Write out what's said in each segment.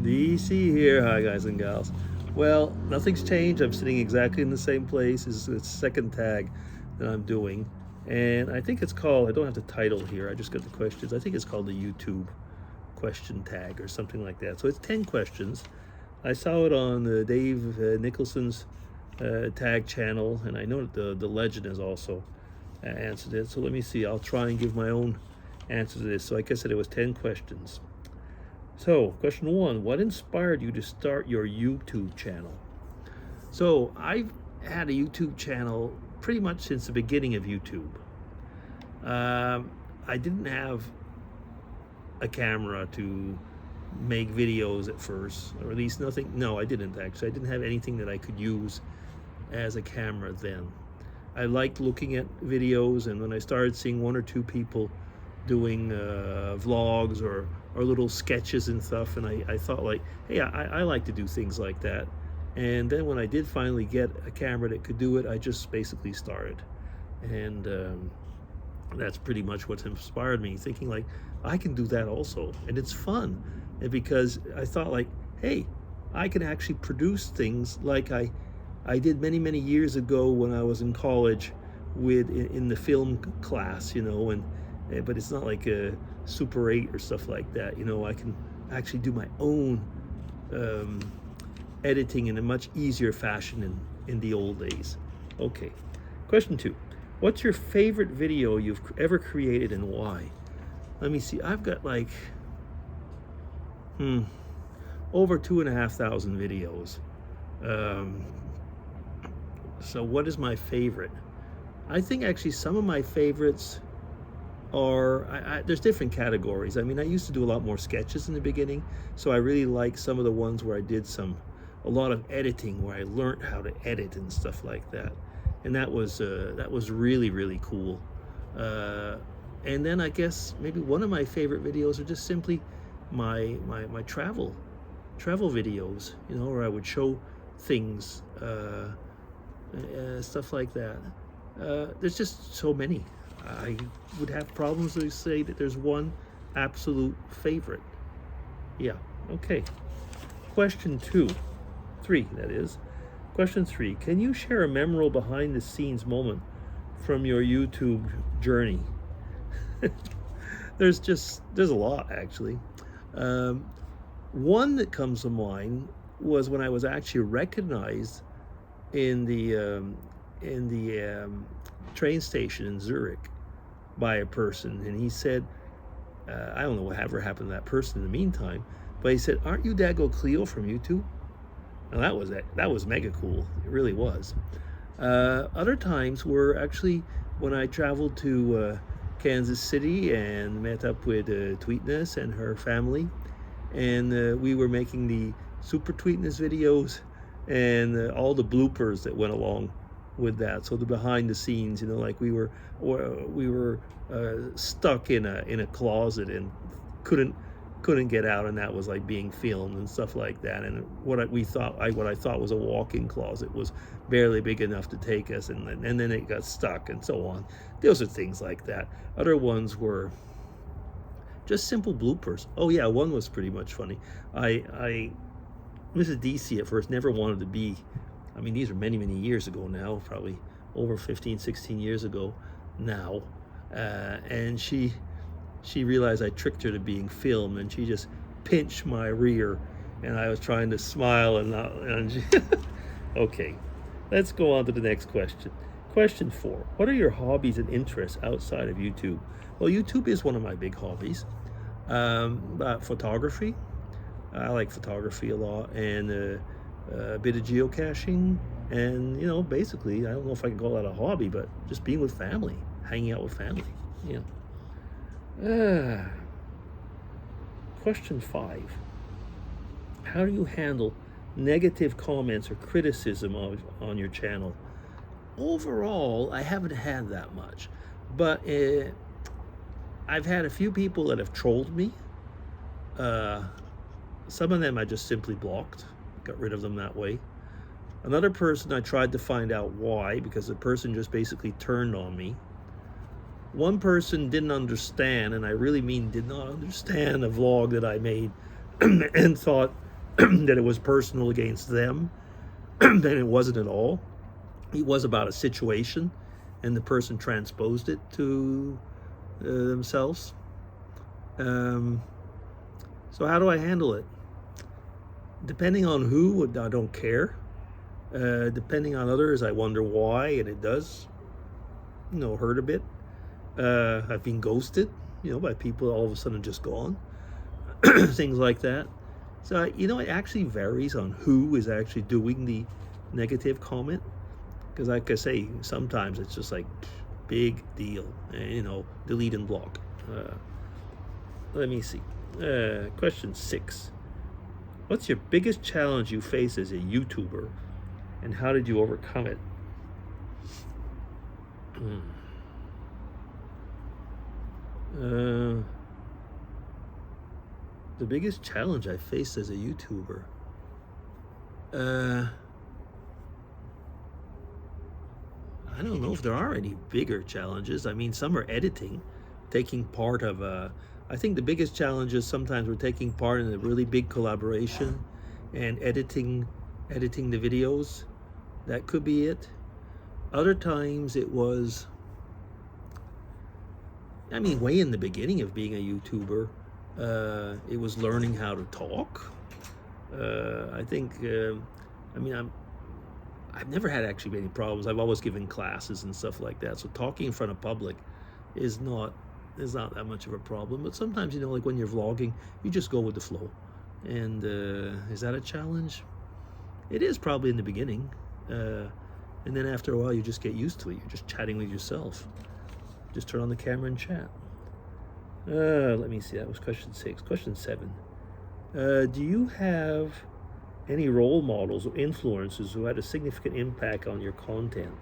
DC here. Hi, guys and gals. Well, nothing's changed. I'm sitting exactly in the same place. This is the second tag that I'm doing. And I think it's called, I don't have the title here. I just got the questions. I think it's called the YouTube question tag or something like that. So it's 10 questions. I saw it on Dave Nicholson's tag channel, and I know that the legend has also answered it. So let me see. I'll try and give my own answer to this. So like I said, it was 10 questions. So, question one, what inspired you to start your YouTube channel? So, I've had a YouTube channel pretty much since the beginning of YouTube. I didn't have a camera to make videos at first, or at least nothing. No, I didn't actually. I didn't have anything that I could use as a camera then. I liked looking at videos, and when I started seeing one or two people doing vlogs or little sketches and stuff, and I thought like, hey, I like to do things like that. And then when I did finally get a camera that could do it, I just basically started. And that's pretty much what inspired me, thinking like, I can do that also, and it's fun. And because I thought like, hey, I can actually produce things like I did many years ago when I was in college with in the film class, and but it's not like a Super 8 or stuff like that. I can actually do my own editing in a much easier fashion in the old days. Okay, question two. What's your favorite video you've ever created and why? Let me see. I've got like over 2,500 videos. So what is my favorite? I think actually some of my favorites are, there's different categories. I mean, I used to do a lot more sketches in the beginning, so I really like some of the ones where I did a lot of editing, where I learned how to edit and stuff like that, and that was really cool. And then I guess maybe one of my favorite videos are just simply my travel videos, where I would show things, stuff like that. There's just so many. I would have problems to say that there's one absolute favorite. Yeah, okay. Question three, that is. Question three, can you share a memorable behind the scenes moment from your YouTube journey? There's a lot actually. One that comes to mind was when I was actually recognized in the train station in Zurich by a person, and he said, I don't know whatever happened to that person in the meantime, but he said, "Aren't you dagocleo from YouTube?" And that was mega cool. It really was. Other times were actually when I traveled to Kansas City and met up with Tweetness and her family, and we were making the Super Tweetness videos and all the bloopers that went along with that. So the behind the scenes, like we were stuck in a closet and couldn't get out, and that was like being filmed and stuff like that. And what I thought was a walk-in closet was barely big enough to take us, and then it got stuck and so on. Those are things like that. Other ones were just simple bloopers. Oh yeah, one was pretty much funny. Mrs. DC at first never wanted to be, I mean, these are many years ago now, probably over 15-16 years ago now, and she realized I tricked her to being filmed, and she just pinched my rear, and I was trying to smile and she okay, let's go on to the next question. Question 4, what are your hobbies and interests outside of YouTube? Well, YouTube is one of my big hobbies. Photography, I like photography a lot, and a bit of geocaching, and basically, I don't know if I can call that a hobby, but just being with family, hanging out with family. Question 5, how do you handle negative comments or criticism on your channel? Overall, I haven't had that much, but I've had a few people that have trolled me. Some of them I just simply blocked, got rid of them that way. Another person, I tried to find out why, because the person just basically turned on me. One person didn't understand, and I really mean did not understand a vlog that I made and thought that it was personal against them, then it wasn't at all. It was about a situation, and the person transposed it to themselves. So how do I handle it? Depending on who, I don't care. Depending on others, I wonder why, and it does, hurt a bit. I've been ghosted, by people all of a sudden just gone. Things like that. So, it actually varies on who is actually doing the negative comment. Because like I say, sometimes it's just like, big deal, delete and block. Let me see. Question 6. What's your biggest challenge you face as a YouTuber, and how did you overcome it? The biggest challenge I faced as a YouTuber. I don't know if there are any bigger challenges. I mean, some are editing, taking part of I think the biggest challenge is sometimes we're taking part in a really big collaboration and editing the videos. That could be it. Other times it was, way in the beginning of being a YouTuber, it was learning how to talk. I think, I've never had actually any problems. I've always given classes and stuff like that. So talking in front of public is not that much of a problem. But sometimes, like when you're vlogging, you just go with the flow. And is that a challenge? It is probably in the beginning. And then after a while, you just get used to it. You're just chatting with yourself. Just turn on the camera and chat. Let me see. That was question 6. Question 7. Do you have any role models or influencers who had a significant impact on your content?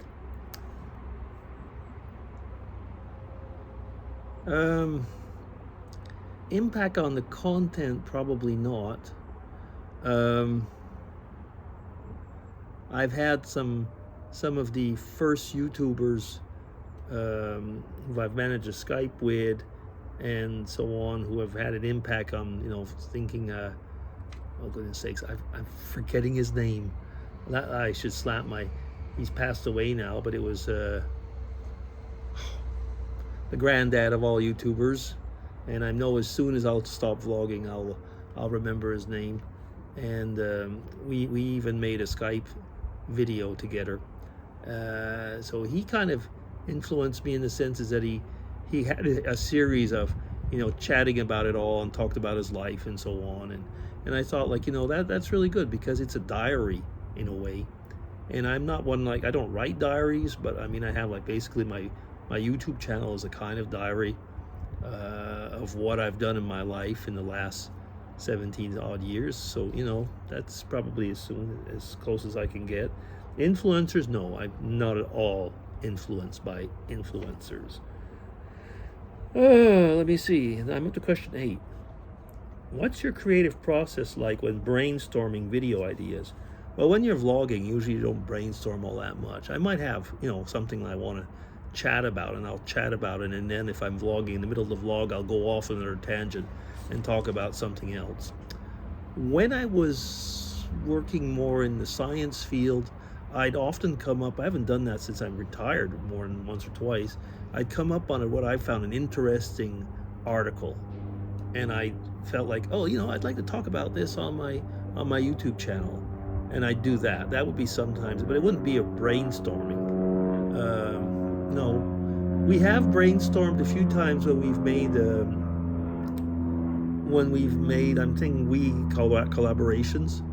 Impact on the content, probably not. I've had some of the first YouTubers who I've managed to Skype with and so on, who have had an impact on, thinking, oh goodness sakes, I'm forgetting his name. I should slap he's passed away now, but it was the granddad of all YouTubers. And I know as soon as I'll stop vlogging, I'll remember his name. And we even made a Skype video together. So he kind of influenced me in the senses that he had a series of, chatting about it all and talked about his life and so on. And I thought, that's really good, because it's a diary in a way. And I'm not one, I don't write diaries, but I have basically my YouTube channel is a kind of diary of what I've done in my life in the last 17 odd years. So, that's probably as close as I can get. Influencers, no, I'm not at all influenced by influencers. Let me see. I'm up to question 8. What's your creative process like when brainstorming video ideas? Well, when you're vlogging, usually you don't brainstorm all that much. I might have, something I want to chat about, and I'll chat about it, and then if I'm vlogging in the middle of the vlog, I'll go off on another tangent and talk about something else. When I was working more in the science field, I'd often come up, I haven't done that since I'm retired more than once or twice, I'd come up on what I found an interesting article, and I felt like, oh, I'd like to talk about this on my YouTube channel, and I'd do that. That would be sometimes, but it wouldn't be a brainstorming. No, we have brainstormed a few times when we've made, I'm thinking we call that collaborations.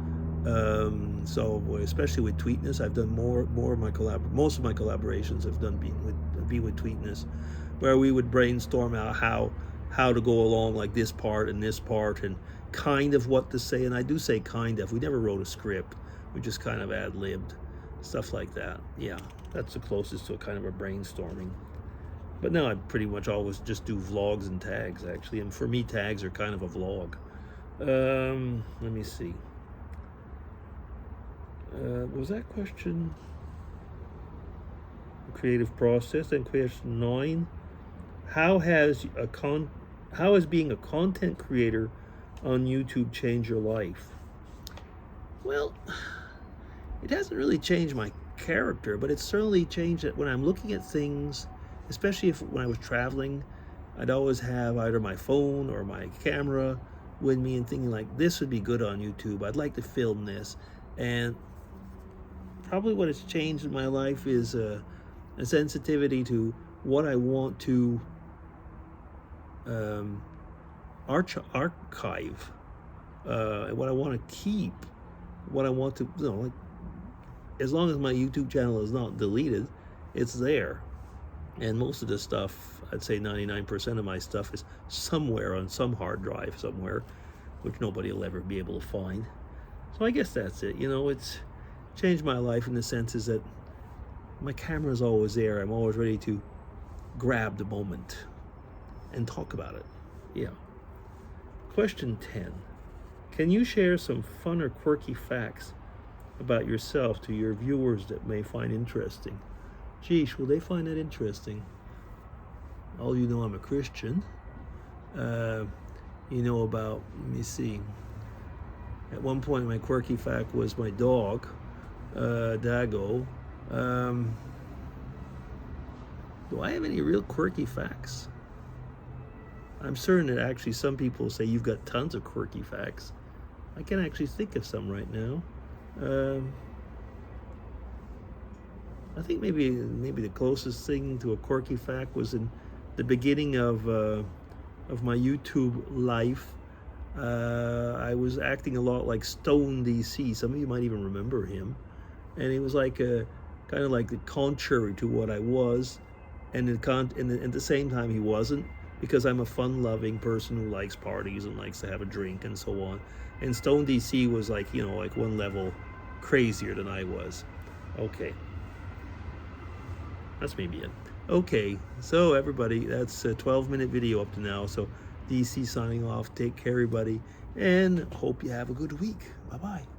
So especially with Tweetness, I've done more of my most of my collaborations have done been with Tweetness, where we would brainstorm out how to go along, like this part and kind of what to say. And I do say kind of. We never wrote a script. We just kind of ad-libbed, stuff like that. Yeah, that's the closest to a kind of a brainstorming. But now I pretty much always just do vlogs and tags, actually. And for me, tags are kind of a vlog. Let me see. Was that question creative process? And question 9, how has being a content creator on YouTube changed your life? Well, it hasn't really changed my character, but it's certainly changed it when I'm looking at things, especially when I was traveling. I'd always have either my phone or my camera with me and thinking like, this would be good on YouTube. I'd like to film this. And probably what has changed in my life is a sensitivity to what I want to archive, what I want to keep, what I want to, like, as long as my YouTube channel is not deleted, it's there. And most of the stuff, I'd say 99% of my stuff is somewhere on some hard drive somewhere, which nobody will ever be able to find. So I guess that's it. It's changed my life in the sense is that my camera is always there. I'm always ready to grab the moment and talk about it. Yeah. Question 10. Can you share some fun or quirky facts about yourself to your viewers that may find interesting? Geesh, will they find that interesting? All you know, I'm a Christian. About, let me see. At one point, my quirky fact was my dog, Dago. Do I have any real quirky facts? I'm certain that actually some people say you've got tons of quirky facts. I can actually think of some right now. I think maybe the closest thing to a quirky fact was in the beginning of my YouTube life. I was acting a lot like Stone DC. Some of you might even remember him, and he was like kind of like the contrary to what I was, and at the same time he wasn't, because I'm a fun-loving person who likes parties and likes to have a drink and so on. And Stone DC was like, like one level crazier than I was. Okay. That's maybe it. Okay, so everybody, that's a 12-minute video up to now. So DC signing off. Take care, everybody, and hope you have a good week. Bye-bye.